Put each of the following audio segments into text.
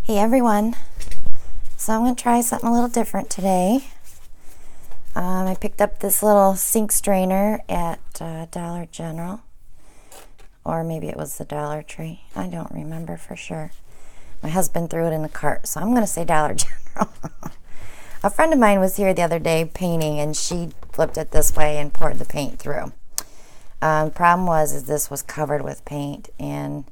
Hey everyone, so I'm going to try something a little different today. I picked up this little sink strainer at Dollar General, or maybe it was the Dollar Tree. I don't remember for sure. My husband threw it in the cart, so I'm going to say Dollar General. A friend of mine was here the other day painting, and she flipped it this way and poured the paint through. The problem was this was covered with paint, and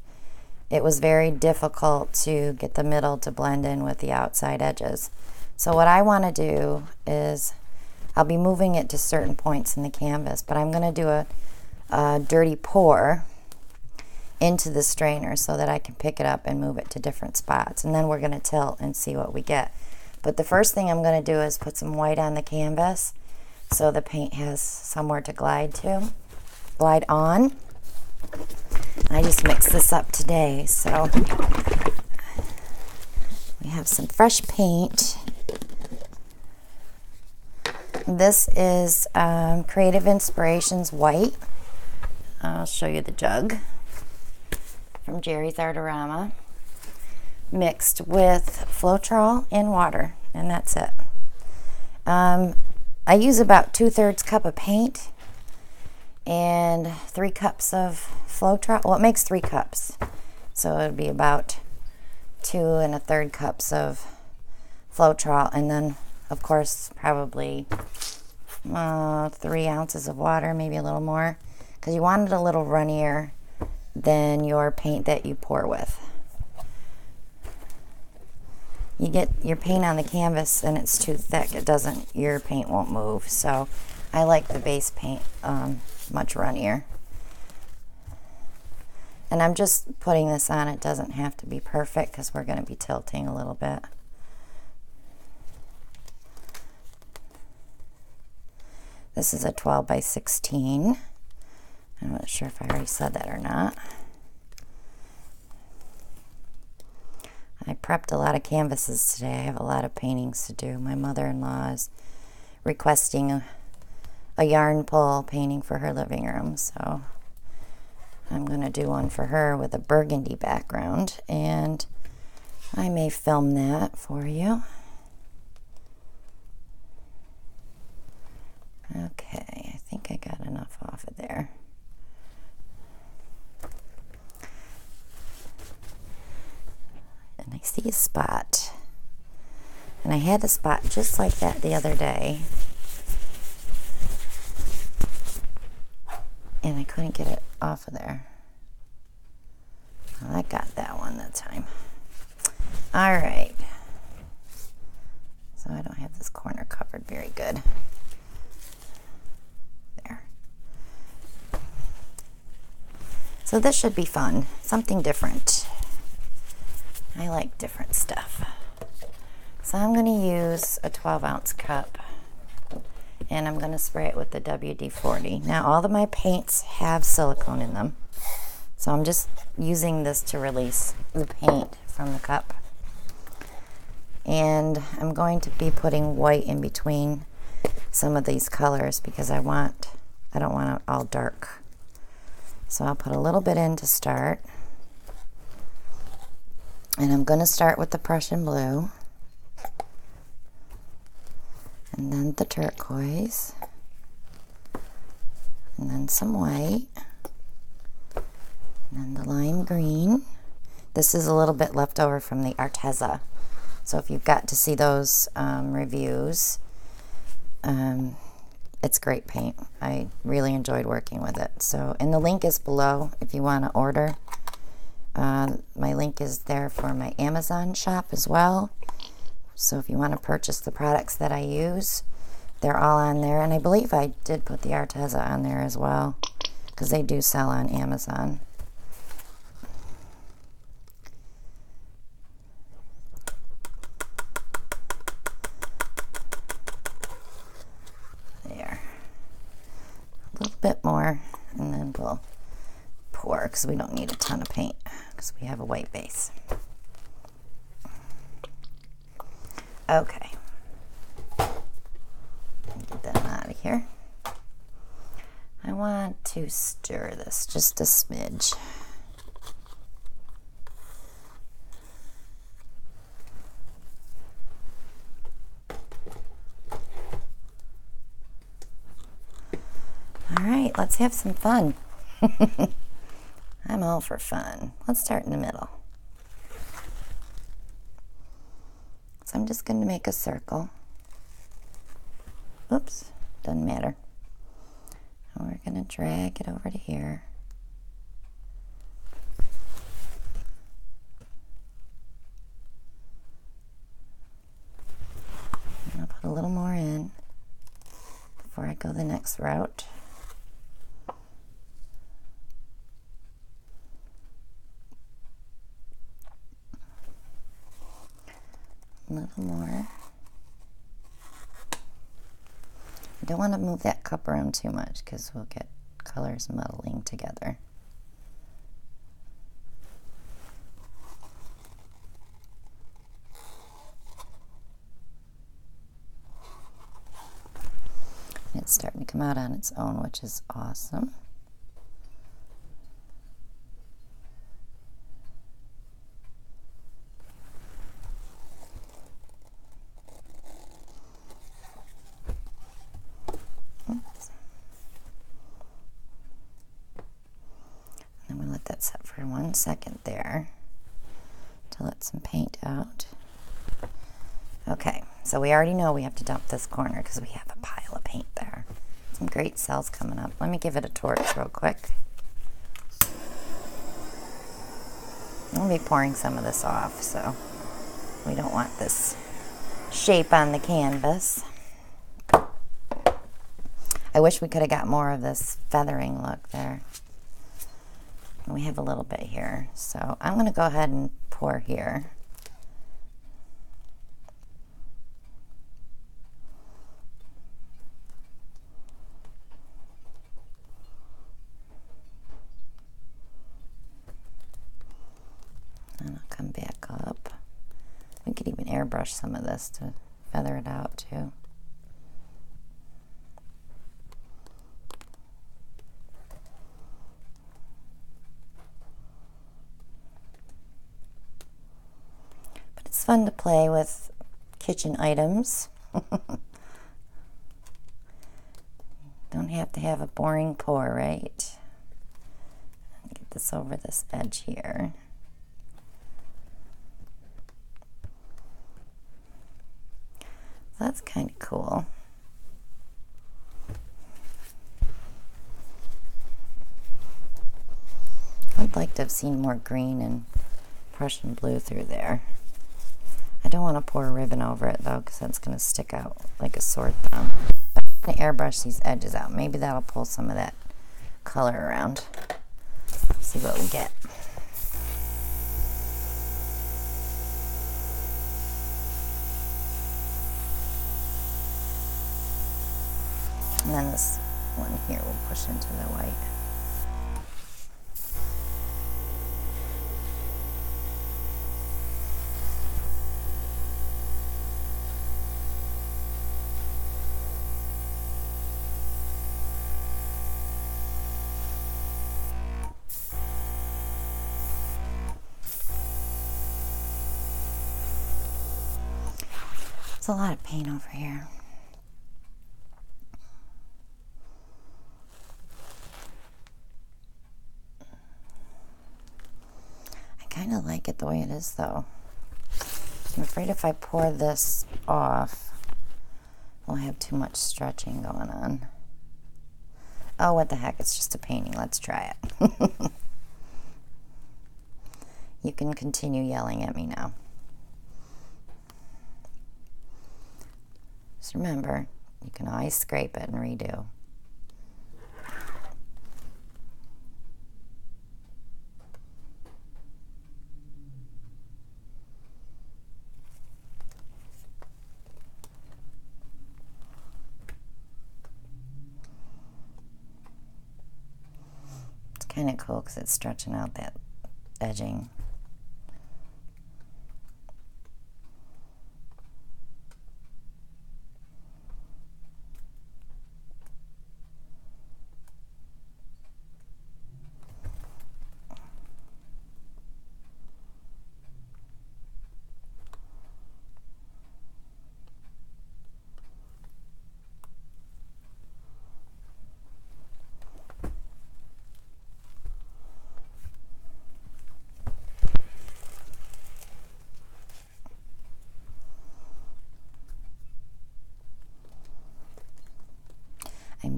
it was very difficult to get the middle to blend in with the outside edges. So what I want to do is, I'll be moving it to certain points in the canvas, but I'm going to do a dirty pour into the strainer so that I can pick it up and move it to different spots. And then we're going to tilt and see what we get. But the first thing I'm going to do is put some white on the canvas so the paint has somewhere to glide on. I just mixed this up today, so we have some fresh paint. This is Creative Inspirations White. I'll show you the jug from Jerry's Artorama, mixed with Floetrol and water, and that's it. I use about 2/3 cup of paint and 3 cups of Floetrol. Well, it makes 3 cups, so it would be about 2 1/3 cups of Floetrol, and then of course probably 3 ounces of water, maybe a little more, because you want it a little runnier than your paint that you pour with. You get your paint on the canvas and it's too thick, your paint won't move. So I like the base paint much runnier. And I'm just putting this on. It doesn't have to be perfect because we're going to be tilting a little bit. This is a 12 by 16. I'm not sure if I already said that or not. I prepped a lot of canvases today. I have a lot of paintings to do. My mother-in-law is requesting a yarn pull painting for her living room, so I'm going to do one for her with a burgundy background, and I may film that for you. Okay, I think I got enough off of there. And I see a spot. And I had a spot just like that the other day. And I couldn't get it off of there. Well, I got that one that time. All right. So I don't have this corner covered very good. There. So this should be fun. Something different. I like different stuff. So I'm going to use a 12-ounce cup, and I'm going to spray it with the WD-40. Now all of my paints have silicone in them, so I'm just using this to release the paint from the cup. And I'm going to be putting white in between some of these colors because I don't want it all dark. So I'll put a little bit in to start. And I'm going to start with the Prussian blue, and then the turquoise, and then some white, and then the lime green. This is a little bit left over from the Arteza, so if you've got to see those reviews, it's great paint. I really enjoyed working with it. So, and the link is below if you want to order. My link is there for my Amazon shop as well. So if you want to purchase the products that I use, they're all on there. And I believe I did put the Arteza on there as well, because they do sell on Amazon. There. A little bit more, and then we'll pour, because we don't need a ton of paint because we have a white base. Okay, get that out of here. I want to stir this just a smidge. right, let's have some fun. I'm all for fun. Let's start in the middle. So I'm just going to make a circle. Oops, doesn't matter. And we're going to drag it over to here. And I'll put a little more in before I go the next route. A little more. I don't want to move that cup around too much because we'll get colors muddling together. It's starting to come out on its own, which is awesome. Oops. And then we let that set for 1 second there to let some paint out. Okay, so we already know we have to dump this corner because we have a pile of paint there. Some great cells coming up. Let me give it a torch real quick. I'll be pouring some of this off, so we don't want this shape on the canvas. I wish we could have got more of this feathering look there. We have a little bit here, so I'm going to go ahead and pour here. And I'll come back up. We could even airbrush some of this to feather it out too. But it's fun to play with kitchen items. Don't have to have a boring pour, right? Get this over this edge here. That's kind of cool. I'd like to have seen more green and Prussian blue through there. I don't want to pour a ribbon over it though, because that's going to stick out like a sore thumb. I'm going to airbrush these edges out. Maybe that'll pull some of that color around. See what we get. And then this one here will push into the white. There's a lot of paint over here. I kind of like it the way it is though. I'm afraid if I pour this off, we'll have too much stretching going on. Oh, what the heck, it's just a painting. Let's try it. You can continue yelling at me now. Just remember, you can always scrape it and redo. It's kind of cool because it's stretching out that edging.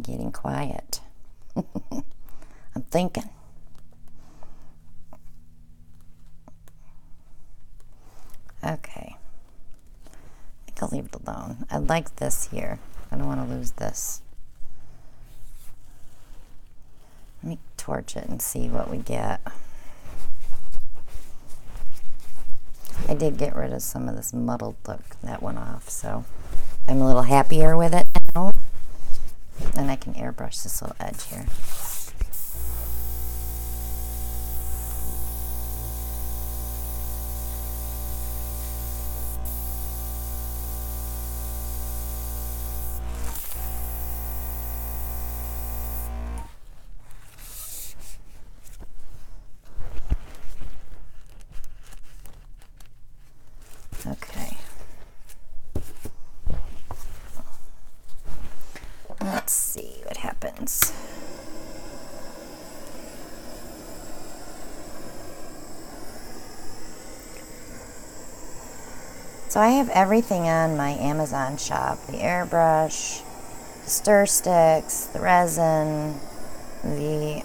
getting quiet. I'm thinking. Okay. I think I'll leave it alone. I like this here. I don't want to lose this. Let me torch it and see what we get. I did get rid of some of this muddled look that went off, so I'm a little happier with it now. Then I can airbrush this little edge here. Okay. Let's see what happens. So I have everything on my Amazon shop. The airbrush, the stir sticks, the resin, the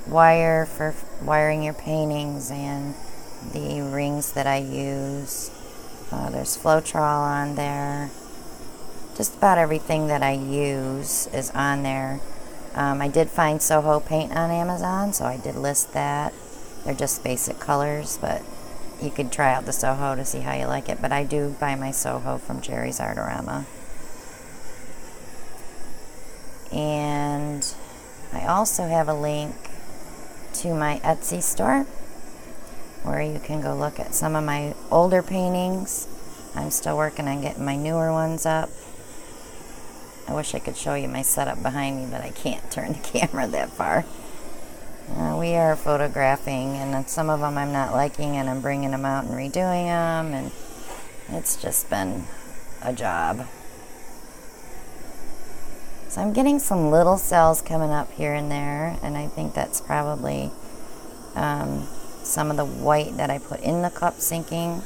wire for wiring your paintings, and the rings that I use. There's Floetrol on there. Just about everything that I use is on there. I did find Soho paint on Amazon, so I did list that. They're just basic colors, but you could try out the Soho to see how you like it. But I do buy my Soho from Jerry's Artorama. And I also have a link to my Etsy store, where you can go look at some of my older paintings. I'm still working on getting my newer ones up. I wish I could show you my setup behind me, but I can't turn the camera that far. We are photographing, and some of them I'm not liking, and I'm bringing them out and redoing them, and it's just been a job. So I'm getting some little cells coming up here and there, and I think that's probably some of the white that I put in the cup sinking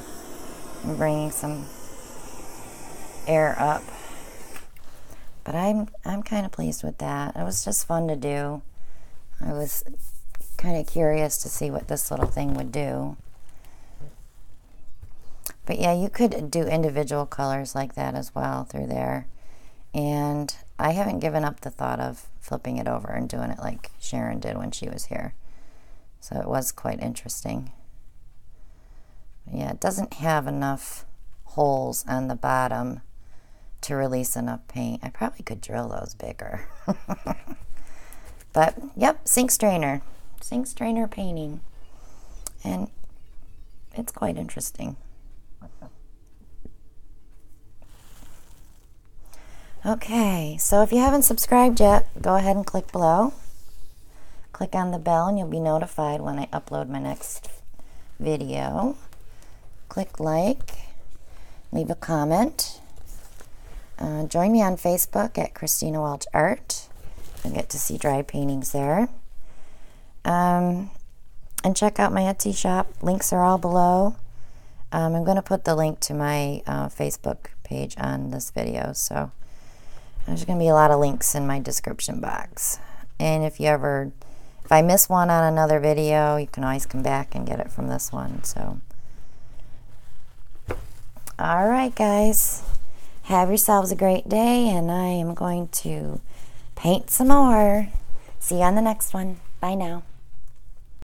and bringing some air up. But I'm kind of pleased with that. It was just fun to do. I was kind of curious to see what this little thing would do. But yeah, you could do individual colors like that as well through there. And I haven't given up the thought of flipping it over and doing it like Sharon did when she was here. So it was quite interesting. But yeah, it doesn't have enough holes on the bottom to release enough paint. I probably could drill those bigger. But yep, sink strainer painting, and it's quite interesting. Okay, so if you haven't subscribed yet, go ahead and click below. Click on the bell and you'll be notified when I upload my next video. Click like, leave a comment. Join me on Facebook at Christina Welch Art. You'll get to see dry paintings there. And check out my Etsy shop. Links are all below. I'm going to put the link to my Facebook page on this video, so there's going to be a lot of links in my description box. And if I miss one on another video, you can always come back and get it from this one. So, all right, guys. Have yourselves a great day, and I am going to paint some more. See you on the next one. Bye now.